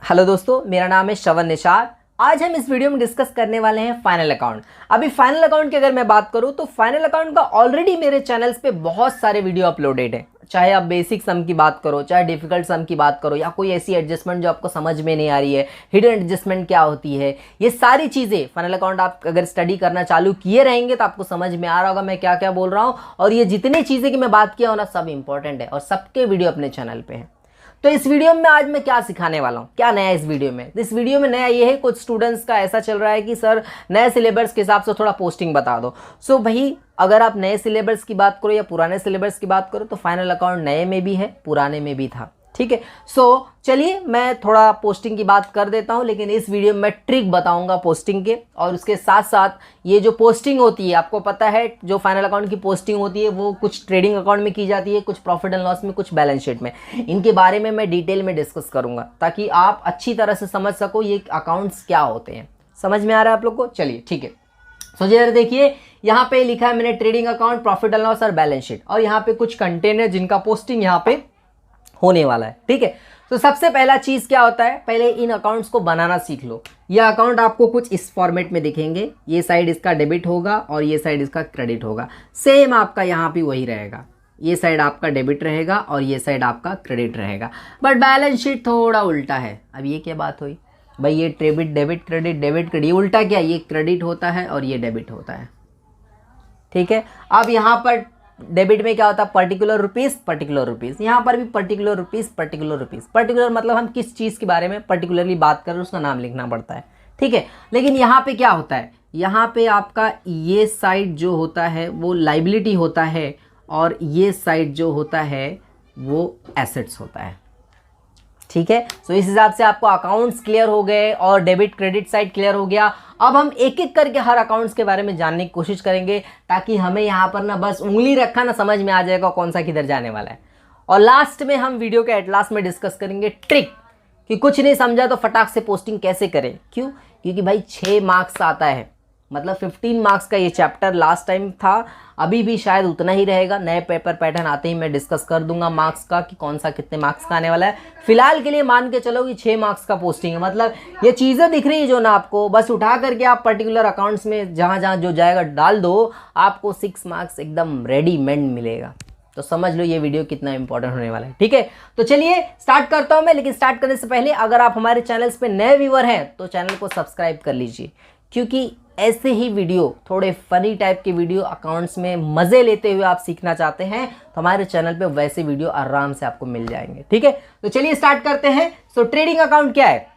Hello दोस्तों, मेरा नाम है श्रवण निषाद। आज हम इस वीडियो में डिस्कस करने वाले हैं फाइनल अकाउंट। अभी फाइनल अकाउंट की अगर मैं बात करूं तो फाइनल अकाउंट का ऑलरेडी मेरे चैनल्स पे बहुत सारे वीडियो अपलोडेड हैं। चाहे आप बेसिक सम की बात करो, चाहे डिफिकल्ट सम की बात करो, या कोई ऐसी एडजस्टमेंट जो आपको समझ में नहीं आ रही है, हिडन एडजस्टमेंट क्या होती है, ये सारी चीज़ें फाइनल अकाउंट आप अगर स्टडी करना चालू किए रहेंगे तो आपको समझ में आ रहा होगा मैं क्या क्या बोल रहा हूँ। और ये जितनी चीज़ें की मैं बात किया हूँ ना, सब इंपॉर्टेंट है और सबके वीडियो अपने चैनल पे हैं। तो इस वीडियो में आज मैं क्या सिखाने वाला हूँ, क्या नया इस वीडियो में? इस वीडियो में नया ये है, कुछ स्टूडेंट्स का ऐसा चल रहा है कि सर नए सिलेबस के हिसाब से थोड़ा पोस्टिंग बता दो। सो भाई, अगर आप नए सिलेबस की बात करो या पुराने सिलेबस की बात करो तो फाइनल अकाउंट नए में भी है, पुराने में भी था। ठीक है, सो चलिए मैं थोड़ा पोस्टिंग की बात कर देता हूं, लेकिन इस वीडियो में मैं ट्रिक बताऊंगा पोस्टिंग के। और उसके साथ साथ ये जो पोस्टिंग होती है, आपको पता है जो फाइनल अकाउंट की पोस्टिंग होती है वो कुछ ट्रेडिंग अकाउंट में की जाती है, कुछ प्रॉफिट एंड लॉस में, कुछ बैलेंस शीट में। इनके बारे में मैं डिटेल में डिस्कस करूंगा ताकि आप अच्छी तरह से समझ सको ये अकाउंट्स क्या होते हैं। समझ में आ रहा है आप लोग को? चलिए ठीक है। सो जरा देखिए, यहाँ पे लिखा है मैंने trading account, profit and loss और बैलेंस शीट, और यहाँ पे कुछ कंटेंट है जिनका पोस्टिंग यहाँ पे होने वाला है। ठीक है, तो सबसे पहला चीज क्या होता है, पहले इन अकाउंट्स को बनाना सीख लो। ये अकाउंट आपको कुछ इस फॉर्मेट में दिखेंगे, ये साइड इसका डेबिट होगा और ये साइड इसका क्रेडिट होगा। सेम आपका यहाँ पे वही रहेगा, ये साइड आपका डेबिट रहेगा और ये साइड आपका क्रेडिट रहेगा। बट बैलेंस शीट थोड़ा उल्टा है। अब ये क्या बात हुई भाई, ये debit debit credit debit credit, ये उल्टा क्या, ये क्रेडिट होता है और ये डेबिट होता है। ठीक है, अब यहाँ पर डेबिट में क्या होता है, पर्टिकुलर रुपीस पर्टिकुलर रुपीस, यहाँ पर भी particular rupees particular rupees. Particular मतलब हम किस चीज़ के बारे में पर्टिकुलरली बात कर रहे हैं उसका नाम लिखना पड़ता है। ठीक है, लेकिन यहाँ पे क्या होता है, यहाँ पे आपका ये साइड जो होता है वो लाइबिलिटी होता है और ये साइड जो होता है वो एसेट्स होता है। ठीक है, तो इस हिसाब से आपको अकाउंट्स क्लियर हो गए और डेबिट क्रेडिट साइड क्लियर हो गया। अब हम एक एक करके हर अकाउंट्स के बारे में जानने की कोशिश करेंगे ताकि हमें यहाँ पर ना बस उंगली रखा ना समझ में आ जाएगा कौन सा किधर जाने वाला है। और लास्ट में हम वीडियो के एट लास्ट में डिस्कस करेंगे ट्रिक कि कुछ नहीं समझा तो फटाक से पोस्टिंग कैसे करें। क्यों? क्योंकि भाई 6 मार्क्स आता है, मतलब 15 मार्क्स का ये चैप्टर लास्ट टाइम था, अभी भी शायद उतना ही रहेगा। नए पेपर पैटर्न आते ही मैं डिस्कस कर दूंगा मार्क्स का कि कौन सा कितने मार्क्स का आने वाला है। फिलहाल के लिए मान के चलो कि 6 मार्क्स का पोस्टिंग है। मतलब ये चीज़ें दिख रही है जो ना, आपको बस उठा करके आप पर्टिकुलर अकाउंट्स में जहाँ जहाँ जो जाएगा डाल दो, आपको 6 मार्क्स एकदम रेडीमेड मिलेगा। तो समझ लो ये वीडियो कितना इंपॉर्टेंट होने वाला है। ठीक है, तो चलिए स्टार्ट करता हूं मैं। लेकिन स्टार्ट करने से पहले अगर आप हमारे चैनल्स पे नए व्यूअर हैं तो चैनल को सब्सक्राइब कर लीजिए, क्योंकि ऐसे ही वीडियो, थोड़े फनी टाइप के वीडियो, अकाउंट्स में मज़े लेते हुए आप सीखना चाहते हैं तो हमारे चैनल पे वैसे वीडियो आराम से आपको मिल जाएंगे। ठीक है, तो चलिए स्टार्ट करते हैं। सो ट्रेडिंग अकाउंट क्या है?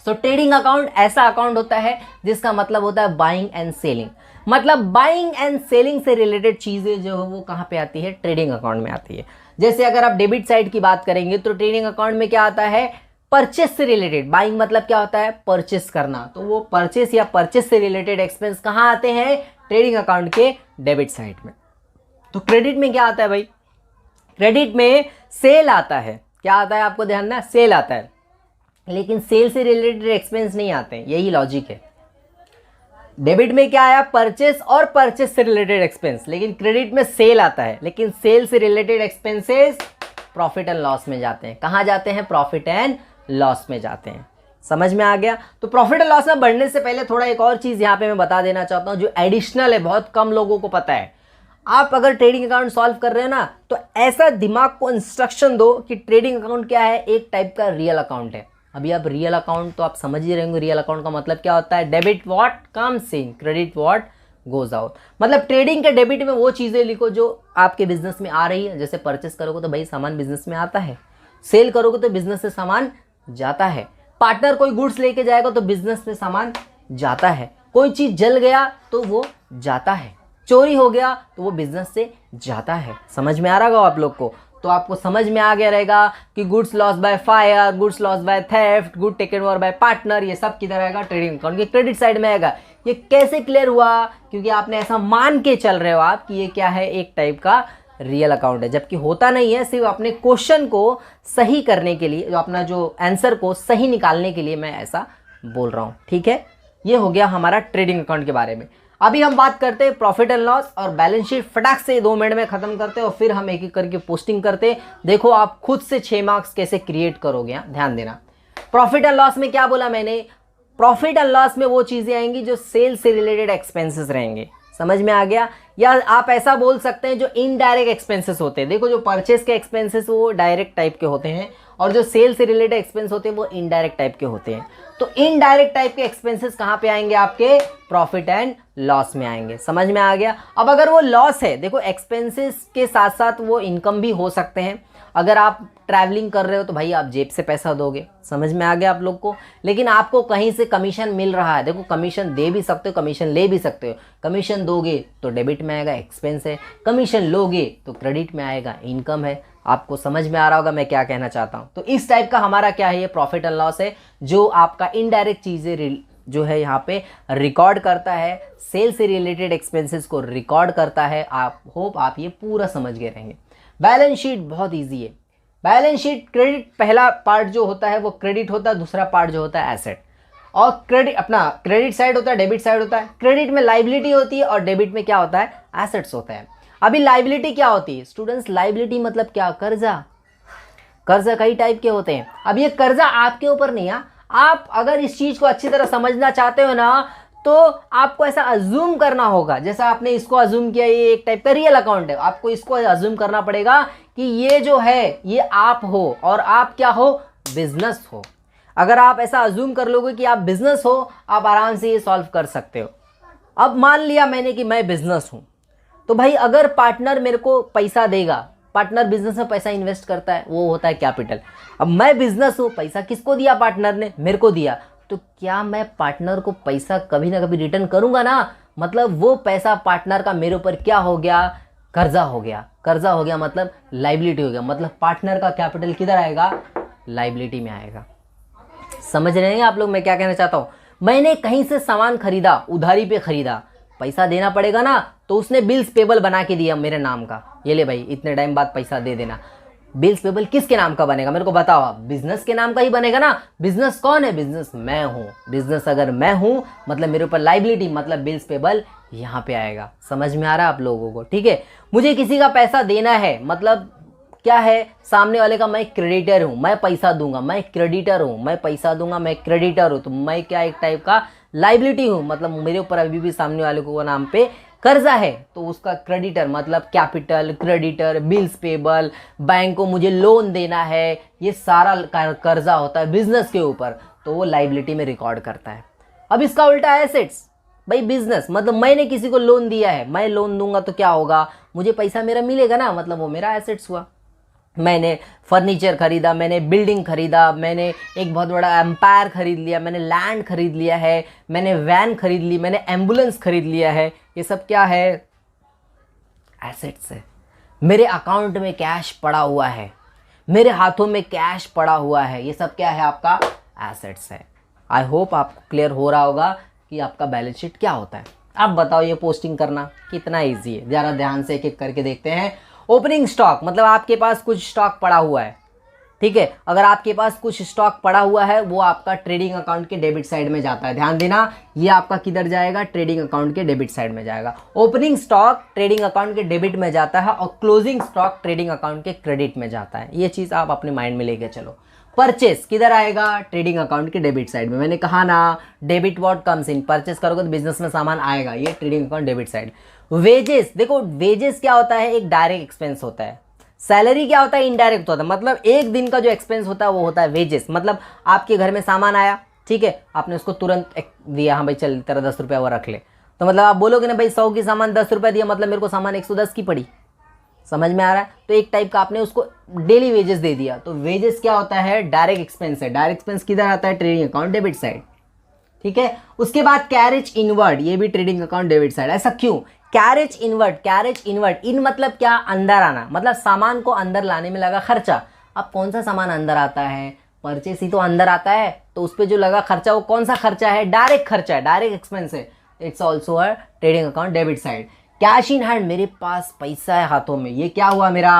सो ट्रेडिंग अकाउंट ऐसा अकाउंट होता है जिसका मतलब होता है बाइंग एंड सेलिंग। मतलब बाइंग एंड सेलिंग से रिलेटेड चीज़ें जो है वो कहाँ पे आती है, ट्रेडिंग अकाउंट में आती है। जैसे अगर आप डेबिट साइड की बात करेंगे तो ट्रेडिंग अकाउंट में क्या आता है, परचेस से रिलेटेड। बाइंग मतलब क्या होता है, परचेस करना, तो वो परचेस या परचेस से रिलेटेड एक्सपेंस कहाँ आते हैं, ट्रेडिंग अकाउंट के डेबिट साइड में। तो क्रेडिट में क्या आता है भाई, क्रेडिट में सेल आता है। क्या आता है आपको ध्यान ना, सेल आता है, लेकिन सेल से रिलेटेड एक्सपेंस नहीं आते हैं, यही लॉजिक है। डेबिट में क्या आया, परचेस और परचेस से रिलेटेड एक्सपेंस, लेकिन क्रेडिट में सेल आता है, लेकिन सेल से related expenses profit and loss में जाते हैं। कहाँ जाते हैं, प्रॉफिट एंड लॉस में जाते हैं। समझ में आ गया? तो प्रॉफिट एंड लॉस में बढ़ने से पहले थोड़ा एक और चीज़ यहाँ पे मैं बता देना चाहता हूँ जो एडिशनल है, बहुत कम लोगों को पता है। आप अगर ट्रेडिंग अकाउंट सॉल्व कर रहे हो ना तो ऐसा दिमाग को इंस्ट्रक्शन दो कि ट्रेडिंग अकाउंट क्या है, एक टाइप का रियल अकाउंट है। अभी आप रियल अकाउंट तो आप समझ ही रहे होंगे, रियल अकाउंट का मतलब क्या होता है, debit what comes in, credit what goes out. मतलब ट्रेडिंग के डेबिट में वो चीज़ें लिखो जो आपके बिजनेस में आ रही है। जैसे परचेस करोगे तो भाई सामान बिजनेस में आता है, सेल करोगे तो बिजनेस से सामान जाता है, पार्टनर कोई गुड्स लेके जाएगा तो बिजनेस में सामान जाता है, कोई चीज़ जल गया तो वो जाता है, चोरी हो गया तो वो बिजनेस से जाता है। समझ में आ रहा होगा आप लोग को? तो आपको समझ में आ गया रहेगा कि goods loss by fire, goods loss by theft, good taken over by partner, ये सब किधर आएगा, ट्रेडिंग अकाउंट के क्रेडिट साइड में आएगा। ये कैसे क्लियर हुआ? क्योंकि आपने ऐसा मान के चल रहे हो आप कि ये क्या है, एक टाइप का रियल अकाउंट है, जबकि होता नहीं है। सिर्फ अपने क्वेश्चन को सही करने के लिए, जो अपना जो आंसर को सही निकालने के लिए मैं ऐसा बोल रहा हूँ। ठीक है, ये हो गया हमारा ट्रेडिंग अकाउंट के बारे में। अभी हम बात करते हैं प्रॉफिट एंड लॉस और बैलेंस शीट, फटाक से 2 मिनट में खत्म करते हैं और फिर हम एक एक करके पोस्टिंग करते हैं। देखो आप खुद से 6 मार्क्स कैसे क्रिएट करोगे, ध्यान देना। प्रॉफिट एंड लॉस में क्या बोला मैंने, प्रॉफिट एंड लॉस में वो चीज़ें आएंगी जो सेल से रिलेटेड एक्सपेंसेस रहेंगे। समझ में आ गया। या आप ऐसा बोल सकते हैं जो इनडायरेक्ट एक्सपेंसेस होते हैं। देखो जो परचेस के एक्सपेंसेस वो डायरेक्ट टाइप के होते हैं और जो सेल से रिलेटेड एक्सपेंस होते हैं वो इनडायरेक्ट टाइप के होते हैं। तो इनडायरेक्ट टाइप के एक्सपेंसेस कहाँ पे आएंगे, आपके प्रॉफिट एंड लॉस में आएंगे। समझ में आ गया। अब अगर वो लॉस है, देखो एक्सपेंसेस के साथ साथ वो इनकम भी हो सकते हैं। अगर आप ट्रैवलिंग कर रहे हो तो भाई आप जेब से पैसा दोगे। समझ में आ गया आप लोग को। लेकिन आपको कहीं से कमीशन मिल रहा है, देखो कमीशन दे भी सकते हो, कमीशन ले भी सकते हो। कमीशन दोगे तो डेबिट में आएगा, एक्सपेंस है। कमीशन लोगे तो क्रेडिट में आएगा, इनकम है। आपको समझ में आ रहा होगा मैं क्या कहना चाहता हूँ। तो इस टाइप का हमारा क्या है, ये प्रॉफिट एंड लॉस है, जो आपका इनडायरेक्ट चीज़ें जो है यहाँ पे रिकॉर्ड करता है, सेल से रिलेटेड एक्सपेंसेस को रिकॉर्ड करता है। आप होप आप ये पूरा समझ गए रहेंगे। बैलेंस शीट बहुत इजी है। बैलेंस शीट क्रेडिट, पहला पार्ट जो होता है वो क्रेडिट होता है, दूसरा पार्ट जो होता है एसेट। और क्रेडिट अपना क्रेडिट साइड होता है, डेबिट साइड होता है। क्रेडिट में लाइबिलिटी होती है और डेबिट में क्या होता है, एसेट्स होता है। अभी लाइबिलिटी क्या होती है स्टूडेंट्स, लाइबिलिटी मतलब क्या, कर्जा। कर्जा कई टाइप के होते हैं। अब ये कर्जा आपके ऊपर नहीं है। आप अगर इस चीज को अच्छी तरह समझना चाहते हो ना, तो आपको ऐसा अज्यूम करना होगा, जैसा आपने इसको अज्यूम किया ये एक टाइप का रियल अकाउंट है, आपको इसको अज्यूम करना पड़ेगा कि ये जो है ये आप हो और आप क्या हो, बिजनेस हो। अगर आप ऐसा अज्यूम कर लोगे कि आप बिजनेस हो, आप आराम से ये सॉल्व कर सकते हो। अब मान लिया मैंने कि मैं बिजनेस हूं, तो भाई अगर पार्टनर मेरे को पैसा देगा, पार्टनर बिजनेस में पैसा इन्वेस्ट करता है, वो होता है कैपिटल। अब मैं बिजनेस हूं, पैसा किसको दिया, पार्टनर ने मेरे को दिया, तो क्या मैं पार्टनर को पैसा कभी ना कभी रिटर्न करूंगा ना। मतलब वो पैसा पार्टनर का मेरे ऊपर क्या हो गया, कर्जा हो गया। कर्जा हो गया मतलब लाइबिलिटी हो गया। मतलब पार्टनर का कैपिटल किधर आएगा, लाइबिलिटी में आएगा। समझ रहे हैं आप लोग मैं क्या कहना चाहता हूं। मैंने कहीं से सामान खरीदा, उधारी पे खरीदा, पैसा देना पड़ेगा ना, तो उसने बिल्स पेबल बना के दिया मेरे नाम का, ये ले भाई इतने टाइम बाद पैसा दे देना। बिल्स पेबल किसके नाम का बनेगा, मेरे को बताओ आप। बिजनेस के नाम का ही बनेगा ना। बिजनेस कौन है, बिजनेस मैं हूं। बिजनेस अगर मैं हूं मतलब मेरे ऊपर लाइबिलिटी मतलब बिल्स पेबल यहां पे आएगा। समझ में आ रहा है आप लोगों को, ठीक है। मुझे किसी का पैसा देना है, मतलब क्या है, सामने वाले का मैं क्रेडिटर हूं, मैं पैसा दूंगा, मैं क्रेडिटर हूं, मैं पैसा दूंगा, मैं क्रेडिटर हूं। तो मैं क्या एक टाइप का लाइबिलिटी हूं, मतलब मेरे ऊपर अभी भी सामने वाले को नाम पे कर्जा है, तो उसका क्रेडिटर मतलब capital, creditor, bills payable, bank को मुझे लोन देना है, ये सारा कर्जा होता है बिजनेस के ऊपर, तो वो लाइबिलिटी में रिकॉर्ड करता है। अब इसका उल्टा है एसेट्स। भाई बिजनेस मतलब मैंने किसी को लोन दिया है, मैं लोन दूंगा तो क्या होगा, मुझे पैसा मेरा मिलेगा ना, मतलब वो मेरा एसेट्स हुआ। मैंने फर्नीचर खरीदा, मैंने बिल्डिंग खरीदा, मैंने एक बहुत बड़ा एम्पायर खरीद लिया, मैंने लैंड खरीद लिया है, मैंने वैन खरीद ली, मैंने एम्बुलेंस खरीद लिया है, ये सब क्या है, एसेट्स है। मेरे अकाउंट में कैश पड़ा हुआ है, मेरे हाथों में कैश पड़ा हुआ है, ये सब क्या है, आपका एसेट्स है। आई होप आपको क्लियर हो रहा होगा कि आपका बैलेंस शीट क्या होता है। अब बताओ ये पोस्टिंग करना कितना ईजी है, ज़रा ध्यान से एक एक करके देखते हैं। ओपनिंग स्टॉक मतलब आपके पास कुछ स्टॉक पड़ा हुआ है, ठीक है। अगर आपके पास कुछ स्टॉक पड़ा हुआ है वो आपका ट्रेडिंग अकाउंट के डेबिट साइड में जाता है। ध्यान देना, ये आपका किधर जाएगा, ट्रेडिंग अकाउंट के डेबिट साइड में जाएगा। ओपनिंग स्टॉक ट्रेडिंग अकाउंट के डेबिट में जाता है और क्लोजिंग स्टॉक ट्रेडिंग अकाउंट के क्रेडिट में जाता है। ये चीज़ आप अपने माइंड में लेके चलो। परचेस किधर आएगा, ट्रेडिंग अकाउंट के डेबिट साइड में। मैंने कहा ना, debit what comes in, purchase करोगे तो बिजनेस में सामान आएगा, ये trading account debit side. Wages, देखो वेजेस क्या होता है, एक डायरेक्ट एक्सपेंस होता है। सैलरी क्या होता है, इनडायरेक्ट होता है। मतलब एक दिन का जो एक्सपेंस होता है वो होता है वेजेस। मतलब आपके घर में सामान आया, ठीक है, आपने उसको तुरंत दिया, हाँ भाई चल तेरा 10 रुपया वो रख ले, तो मतलब आप बोलोगे ना भाई 100 की सामान 10 रुपया दिया, मतलब मेरे को सामान 110 की पड़ी। समझ में आ रहा है। तो एक टाइप का आपने उसको डेली वेजेस दे दिया। तो वेजेस क्या होता है, डायरेक्ट एक्सपेंस है। डायरेक्ट एक्सपेंस किधर आता है, ट्रेडिंग अकाउंट डेबिट साइड, ठीक है। उसके बाद कैरेज इनवर्ड, ये भी ट्रेडिंग अकाउंट डेबिट साइड। ऐसा क्यों, कैरेज इनवर्ड, कैरेज इनवर्ड, इन मतलब क्या, अंदर आना, मतलब सामान को अंदर लाने में लगा खर्चा। अब कौन सा सामान अंदर आता है, परचेस ही तो अंदर आता है, तो उस पर जो लगा खर्चा वो कौन सा खर्चा है, डायरेक्ट खर्चा है, डायरेक्ट एक्सपेंस है। It's also a trading account debit side. Cash in hand, मेरे पास पैसा है हाथों में, ये क्या हुआ मेरा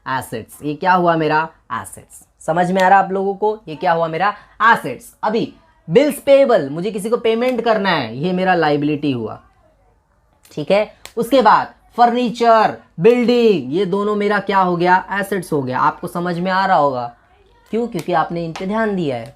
एसेट्स, ये क्या हुआ मेरा एसेट्स। समझ में आ रहा आप लोगों को, ये क्या हुआ मेरा एसेट्स। अभी बिल्स पेबल, मुझे किसी को पेमेंट करना है, ये मेरा लाइबिलिटी हुआ, ठीक है। उसके बाद फर्नीचर, बिल्डिंग, ये दोनों मेरा क्या हो गया, एसेट्स हो गया। आपको समझ में आ रहा होगा, क्यों, क्योंकि आपने इन पे ध्यान दिया है।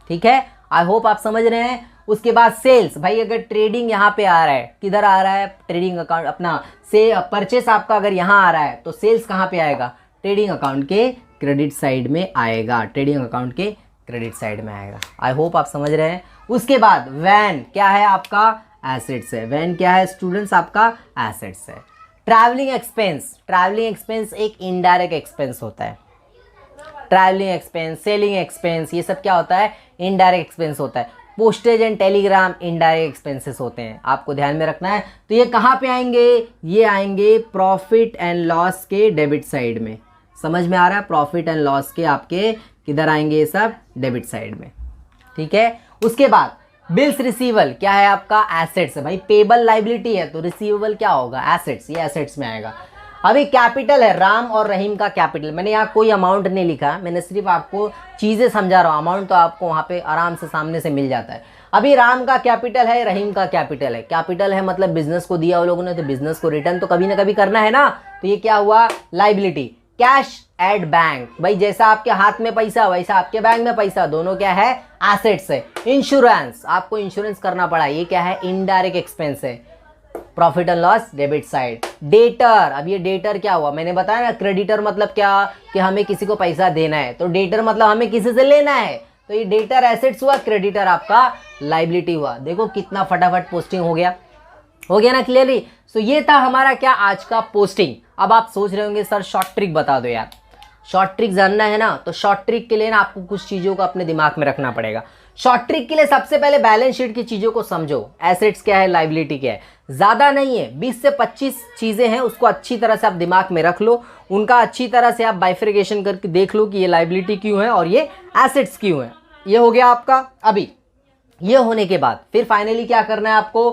ठीक है, आई होप आप समझ रहे हैं। उसके बाद सेल्स, भाई अगर ट्रेडिंग यहाँ पे आ रहा है, किधर आ रहा है, ट्रेडिंग अकाउंट अपना से परचेस आपका अगर यहाँ आ रहा है तो सेल्स कहाँ पे आएगा, ट्रेडिंग अकाउंट के क्रेडिट साइड में आएगा, ट्रेडिंग अकाउंट के क्रेडिट साइड में आएगा। आई होप आप समझ रहे हैं। उसके बाद वैन क्या है आपका, एसेट्स है। वैन क्या है स्टूडेंट्स, आपका एसेट्स है। ट्रैवलिंग एक्सपेंस, ट्रैवलिंग एक्सपेंस एक इनडायरेक्ट एक्सपेंस होता है। ट्रैवलिंग एक्सपेंस, सेलिंग एक्सपेंस, ये सब क्या होता है, इनडायरेक्ट एक्सपेंस होता है। Postage and Telegram indirect expenses होते हैं, आपको ध्यान में रखना है। तो ये कहाँ पे आएंगे, ये आएंगे प्रॉफिट एंड लॉस के डेबिट साइड में। समझ में आ रहा है, प्रॉफिट एंड लॉस के आपके किधर आएंगे, ये सब डेबिट साइड में, ठीक है। उसके बाद बिल्स रिसीवल क्या है आपका, एसेट्स है। भाई पेबल लाइबिलिटी है तो रिसीवेबल क्या होगा, एसेट्स, ये एसेट्स में आएगा। अभी कैपिटल है, राम और रहीम का कैपिटल। मैंने यहाँ कोई अमाउंट नहीं लिखा, मैंने सिर्फ आपको चीज़ें समझा रहा हूँ, अमाउंट तो आपको वहाँ पे आराम से सामने से मिल जाता है। अभी राम का कैपिटल है, रहीम का कैपिटल है। कैपिटल है मतलब बिजनेस को दिया वो लोगों ने, तो बिजनेस को रिटर्न तो कभी ना कभी करना है ना, तो ये क्या हुआ, लाइबिलिटी। कैश एट बैंक, भाई जैसा आपके हाथ में पैसा वैसा आपके बैंक में पैसा, दोनों क्या है, एसेट्स है। इंश्योरेंस, आपको इंश्योरेंस करना पड़ा, ये क्या है, इनडायरेक्ट एक्सपेंस है। Profit and loss debit side. Debtor, अब ये डेटर क्या हुआ, मैंने बताया ना, क्रेडिटर मतलब क्या, कि हमें किसी को पैसा देना है, तो डेटर मतलब हमें किसी से लेना है, तो ये डेटर एसेट्स हुआ, क्रेडिटर आपका लाइबिलिटी हुआ। देखो कितना फटाफट पोस्टिंग हो गया ना क्लियरली। सो ये था हमारा क्या, आज का पोस्टिंग। अब आप सोच रहे होंगे सर शॉर्ट ट्रिक बता दो यार, शॉर्ट ट्रिक जानना है ना, तो शॉर्ट ट्रिक के लिए ना आपको कुछ चीज़ों को अपने दिमाग में रखना पड़ेगा। शॉर्ट ट्रिक के लिए सबसे पहले बैलेंस शीट की चीज़ों को समझो, एसेट्स क्या है, लाइबिलिटी क्या है, ज़्यादा नहीं है, 20 से 25 चीज़ें हैं, उसको अच्छी तरह से आप दिमाग में रख लो, उनका अच्छी तरह से आप बाइफिकेशन करके देख लो कि ये लाइबिलिटी क्यों है और ये एसेट्स क्यों है। ये हो गया आपका। अभी ये होने के बाद फिर फाइनली क्या करना है, आपको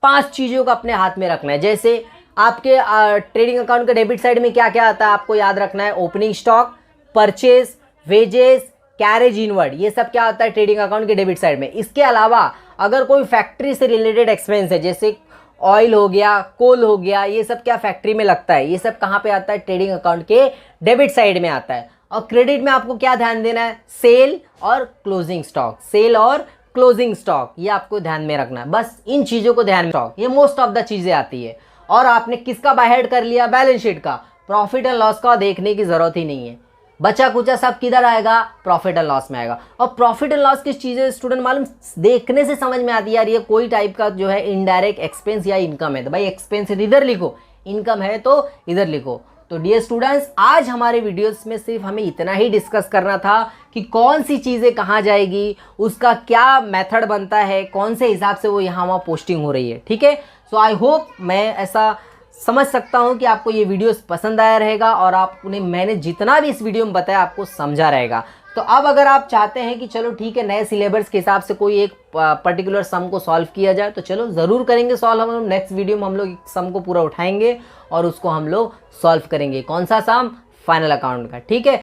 5 चीज़ों को अपने हाथ में रखना है। जैसे आपके ट्रेडिंग अकाउंट के डेबिट साइड में क्या क्या आता है, आपको याद रखना है, opening stock, purchase, wages, carriage inward, ये सब क्या होता है ट्रेडिंग अकाउंट के डेबिट साइड में। इसके अलावा अगर कोई फैक्ट्री से रिलेटेड एक्सपेंस है, जैसे ऑयल हो गया, कोल हो गया, ये सब क्या फैक्ट्री में लगता है, ये सब कहाँ पे आता है, ट्रेडिंग अकाउंट के डेबिट साइड में आता है। और क्रेडिट में आपको क्या ध्यान देना है, सेल और क्लोजिंग स्टॉक, सेल और क्लोजिंग स्टॉक, ये आपको ध्यान में रखना है। बस इन चीज़ों को ध्यान में स्टॉक, ये मोस्ट ऑफ द चीज़ें आती है। और आपने किसका बाय हेड कर लिया, बैलेंस शीट का, प्रॉफिट एंड लॉस का देखने की जरूरत ही नहीं है। बचा कुचा सब किधर आएगा, प्रॉफिट एंड लॉस में आएगा। और प्रॉफिट एंड लॉस की चीज़ें स्टूडेंट मालूम देखने से समझ में आती है यार, ये कोई टाइप का जो है इनडायरेक्ट एक्सपेंस या इनकम है, तो भाई एक्सपेंस है इधर लिखो, इनकम है तो इधर लिखो। तो डियर स्टूडेंट्स, आज हमारे वीडियोस में सिर्फ हमें इतना ही डिस्कस करना था कि कौन सी चीज़ें कहाँ जाएगी, उसका क्या मेथड बनता है, कौन से हिसाब से वो यहाँ वहाँ पोस्टिंग हो रही है, ठीक है। सो आई होप मैं ऐसा समझ सकता हूँ कि आपको ये वीडियोस पसंद आया रहेगा और आपने मैंने जितना भी इस वीडियो में बताया आपको समझा रहेगा। तो अब अगर आप चाहते हैं कि चलो ठीक है नए सिलेबस के हिसाब से कोई एक पर्टिकुलर सम को सॉल्व किया जाए, तो चलो ज़रूर करेंगे सॉल्व। हम लोग नेक्स्ट वीडियो में हम लोग सम को पूरा उठाएंगे और उसको हम लोग सॉल्व करेंगे। कौन सा सम, फाइनल अकाउंट का, ठीक है।